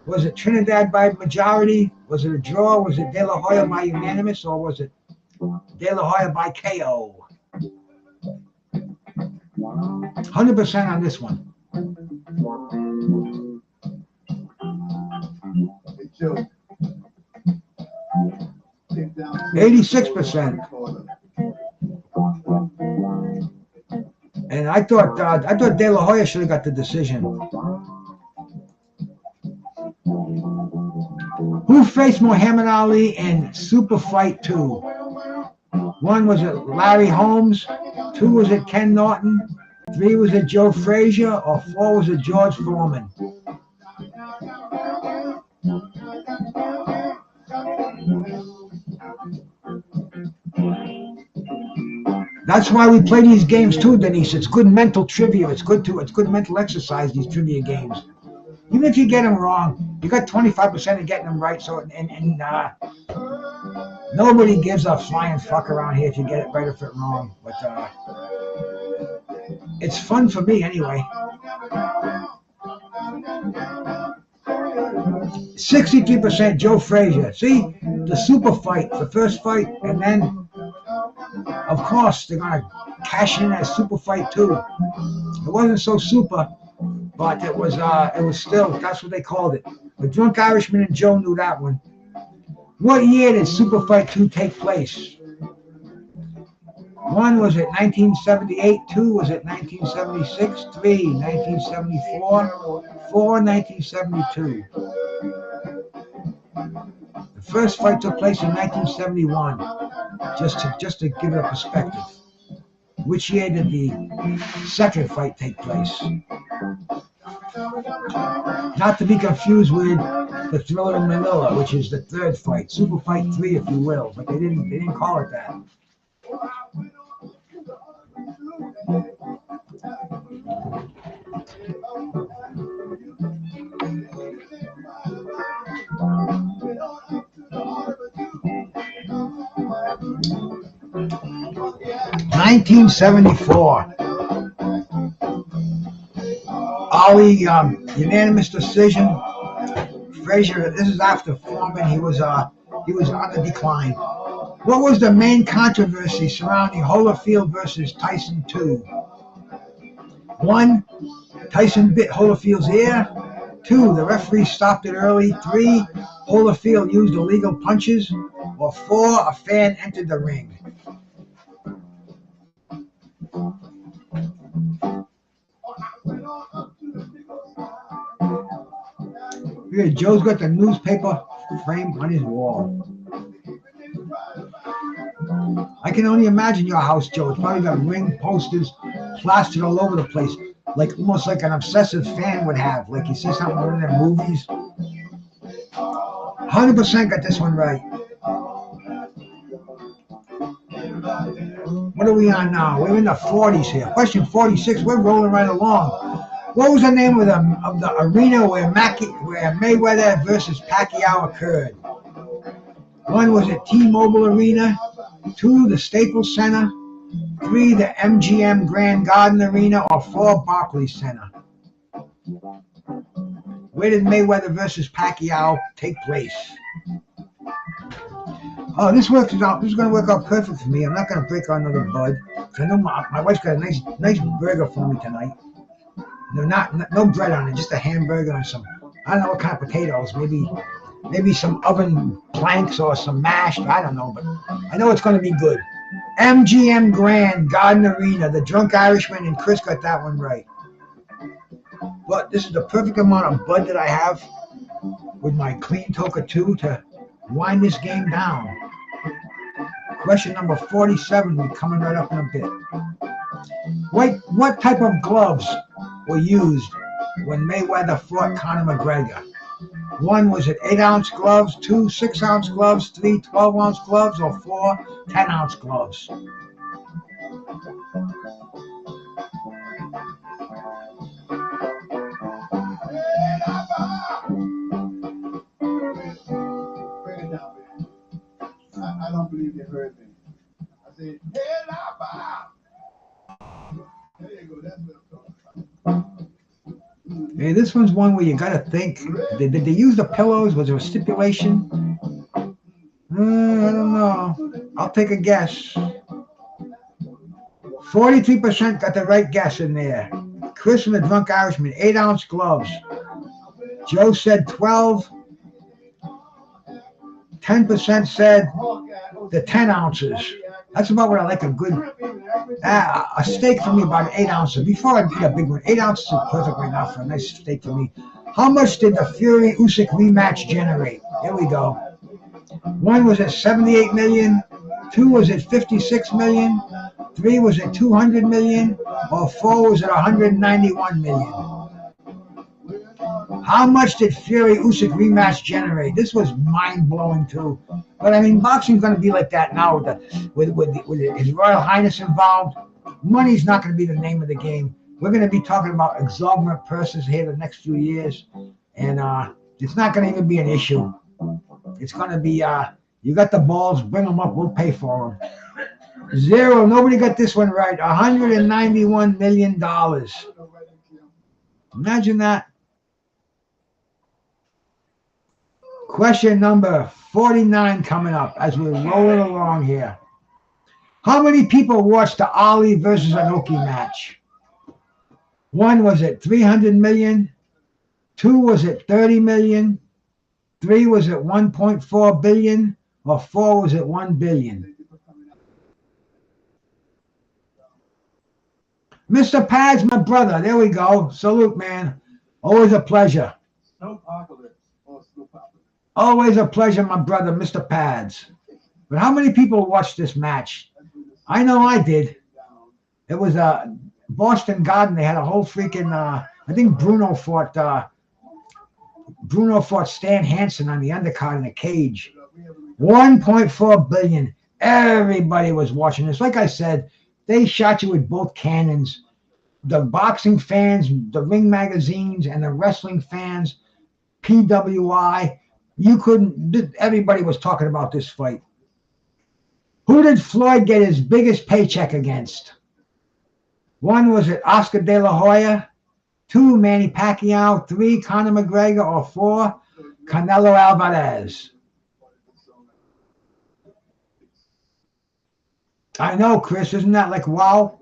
Was it Trinidad by majority? Was it a draw? Was it De La Hoya by unanimous? Or was it De La Hoya by KO? 100% on this one. 86%. And I thought De La Hoya should have got the decision. Who faced Muhammad Ali in Super Fight 2? 1 was it Larry Holmes. 2 was it Ken Norton. 3 was it Joe Frazier. Or 4 was it George Foreman. That's why we play these games too, Denise. It's good mental trivia. It's good mental exercise, these trivia games. Even if you get them wrong, you got 25% of getting them right. So nobody gives a flying fuck around here if you get it right or if it's wrong. But it's fun for me anyway. 63% Joe Frazier. See, the super fight, the first fight, and then of course they're gonna cash in as super fight too. It wasn't so super, but it was still, that's what they called it. The Drunk Irishman and Joe knew that one. What year did Super Fight 2 take place? 1, was it 1978? 2, was it 1976? 3, 1974? 4, 1972. The first fight took place in 1971. Just to give it a perspective. Which year did the second fight take place? Not to be confused with the Thriller in Manila, which is the third fight, Super Fight 3, if you will, but they didn't call it that. (1974). Ali, unanimous decision. Frazier, this is after Foreman. He was on the decline. What was the main controversy surrounding Holyfield versus Tyson 2? 1, Tyson bit Holyfield's ear. 2, the referee stopped it early. 3, Holyfield used illegal punches. Or 4, a fan entered the ring. Here, Joe's got the newspaper frame on his wall. I can only imagine your house, Joe. It's probably got ring posters plastered all over the place, like almost like an obsessive fan would have. Like you see something in one of their movies. 100% got this one right. What are we on now? We're in the 40s here. Question 46. We're rolling right along. What was the name of the arena where Mayweather versus Pacquiao occurred? 1, was it T-Mobile Arena? 2, the Staples Center. 3, the MGM Grand Garden Arena. Or 4, Barclays Center. Where did Mayweather versus Pacquiao take place? Oh, this works out. This is going to work out perfect for me. I'm not going to break another bud. I know my wife's got a nice burger for me tonight. No bread on it, just a hamburger and some, I don't know what kind of potatoes, maybe some oven planks or some mashed, I don't know, but I know it's going to be good. MGM Grand Garden Arena, the Drunk Irishman and Chris got that one right. But this is the perfect amount of bud that I have with my clean Toka 2 to wind this game down. Question number 47, we're coming right up in a bit. What type of gloves were used when Mayweather fought Conor McGregor? 1, was it 8-ounce gloves? 2, 6-ounce gloves? 3, 12-ounce gloves? Or 4, 10-ounce gloves? I don't believe they heard me. I said, hey, Bob. There you go. That's what I'm talking about. Hey, this one's one where you got to think. Did they use the pillows? Was there a stipulation? I don't know. I'll take a guess. 43% got the right guess in there. Chris and the Drunk Irishman, 8-ounce gloves. Joe said 12. 10% said the 10 ounces. That's about what I like a good, a steak for me, about 8 ounces. Before I eat a big one, 8 ounces is perfect right now for a nice steak for me. How much did the Fury-Usyk rematch generate? Here we go. 1, was it 78 million? 2, was it 56 million? 3, was it 200 million? Or 4, was it 191 million? How much did Fury Usyk rematch generate? This was mind-blowing too. But I mean, boxing's going to be like that now with His Royal Highness involved. Money's not going to be the name of the game. We're going to be talking about exorbitant purses here the next few years, and it's not going to even be an issue. It's going to be, you got the balls, bring them up, we'll pay for them. Zero, nobody got this one right. $191 million. Imagine that. Question number 49 coming up as we're rolling along here. How many people watched the Ali versus Inoki match? One, was it 300 million? Two, was it 30 million? Three, was it 1.4 billion? Or four, was it 1 billion? Mr. Pads, my brother. There we go. Salute, man. Always a pleasure. Always a pleasure, my brother, Mr. Pads. But how many people watched this match? I know I did. It was Boston Garden. They had a whole freaking, I think Bruno fought Stan Hansen on the undercard in a cage. 1.4 billion. Everybody was watching this. Like I said, they shot you with both cannons. The boxing fans, the ring magazines, and the wrestling fans, PWI. Everybody was talking about this fight. Who did Floyd get his biggest paycheck against? One, was it Oscar De La Hoya? Two, Manny Pacquiao. Three, Conor McGregor. Or four, Canelo Alvarez. I know, Chris. Isn't that like wow?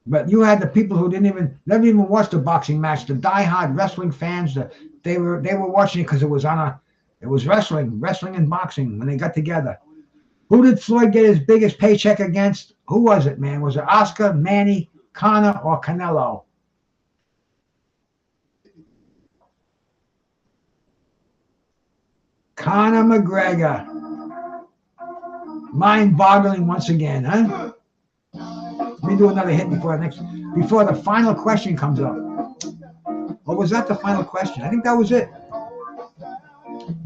But you had the people who never even watched the boxing match. The diehard wrestling fans. They were watching it because it was wrestling and boxing when they got together. Who did Floyd get his biggest paycheck against? Who was it, man? Was it Oscar, Manny, Conor, or Canelo? Conor McGregor. Mind-boggling once again, huh? Let me do another hit before the final question comes up. Or was that the final question? I think that was it.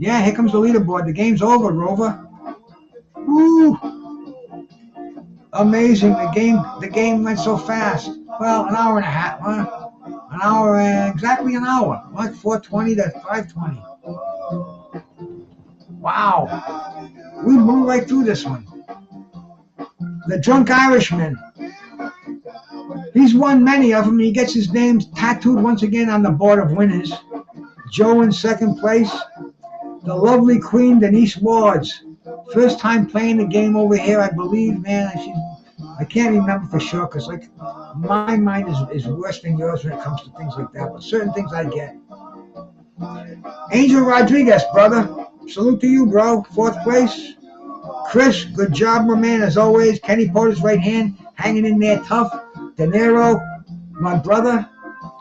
Yeah, here comes the leaderboard. The game's over, Rover. Woo! Amazing. The game went so fast. Well, an hour and a half, huh? Exactly an hour. What? 4:20 to 5:20. Wow. We blew right through this one. The Drunk Irishman. He's won many of them. He gets his name tattooed once again on the board of winners. Joe in second place. The lovely Queen Denise Wards. First time playing the game over here, I believe, man. I can't remember for sure because like my mind is worse than yours when it comes to things like that. But certain things I get. Angel Rodriguez, brother. Salute to you, bro. Fourth place. Chris, good job, my man, as always. Kenny Porter's right hand, hanging in there tough. De Niro, my brother.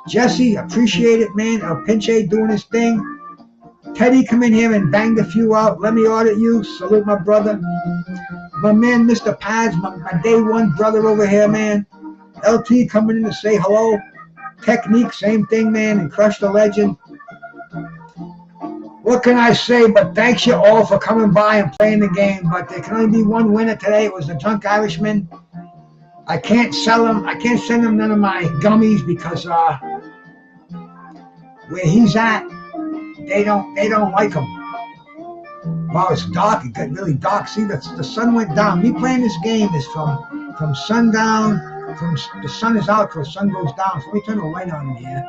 Jesse, appreciate it, man. El Pinche doing his thing. Teddy, come in here and banged a few out. Let me audit you. Salute, my brother. My man, Mr. Pads, my day one brother over here, man. LT coming in to say hello. Technique, same thing, man. And Crush the Legend. What can I say but thanks you all for coming by and playing the game. But there can only be one winner today. It was the Drunk Irishman. I can't sell him. I can't send him none of my gummies because where he's at, they don't like him. Wow, it's dark. It got really dark. See, the sun went down. Me playing this game is from sundown. From the sun is out till the sun goes down. So let me turn the light on in here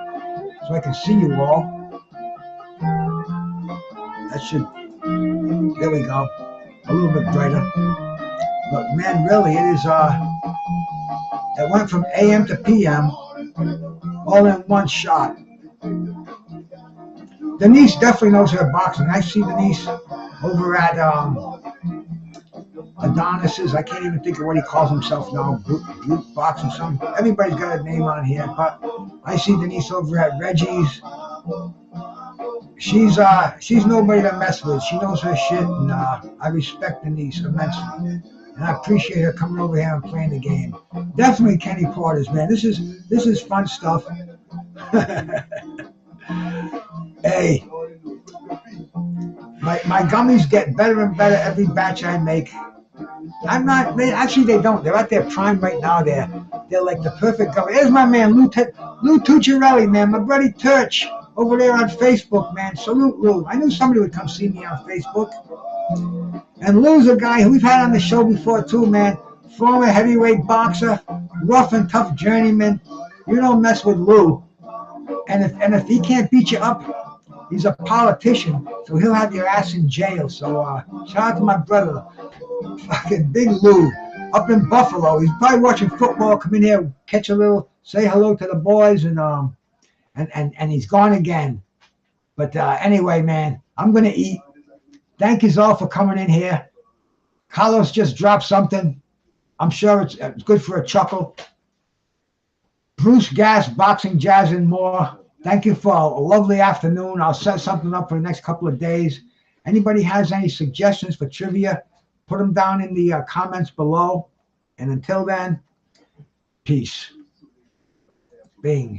so I can see you all. That should, there we go, a little bit brighter. But man, really, it is, it went from AM to PM, all in one shot. Denise definitely knows her boxing. I see Denise over at Adonis's, I can't even think of what he calls himself now, Brute Boxing, something. Everybody's got a name on here, but I see Denise over at Reggie's. She's nobody to mess with. She knows her shit, and I respect Denise immensely. and I appreciate her coming over here and playing the game. Definitely Kenny Porter's, man. This is fun stuff. Hey, my gummies get better and better every batch I make. I'm not. Actually, they don't. They're at their prime right now. They're like the perfect gummy. There's my man Lou Tucciarelli, man. My buddy Turch over there on Facebook, man. Salute Lou. I knew somebody would come see me on Facebook. And Lou's a guy who we've had on the show before too, man. Former heavyweight boxer, rough and tough journeyman. You don't mess with Lou. And if he can't beat you up, he's a politician, so he'll have your ass in jail. So shout out to my brother, fucking Big Lou, up in Buffalo. He's probably watching football. Come in here, catch a little, say hello to the boys, and he's gone again. But anyway, man, I'm gonna eat. Thank you all for coming in here. Carlos just dropped something. I'm sure it's good for a chuckle. Bruce Gas, Boxing, Jazz, and more. Thank you for a lovely afternoon. I'll set something up for the next couple of days. Anybody has any suggestions for trivia, put them down in the comments below. And until then, peace. Bing.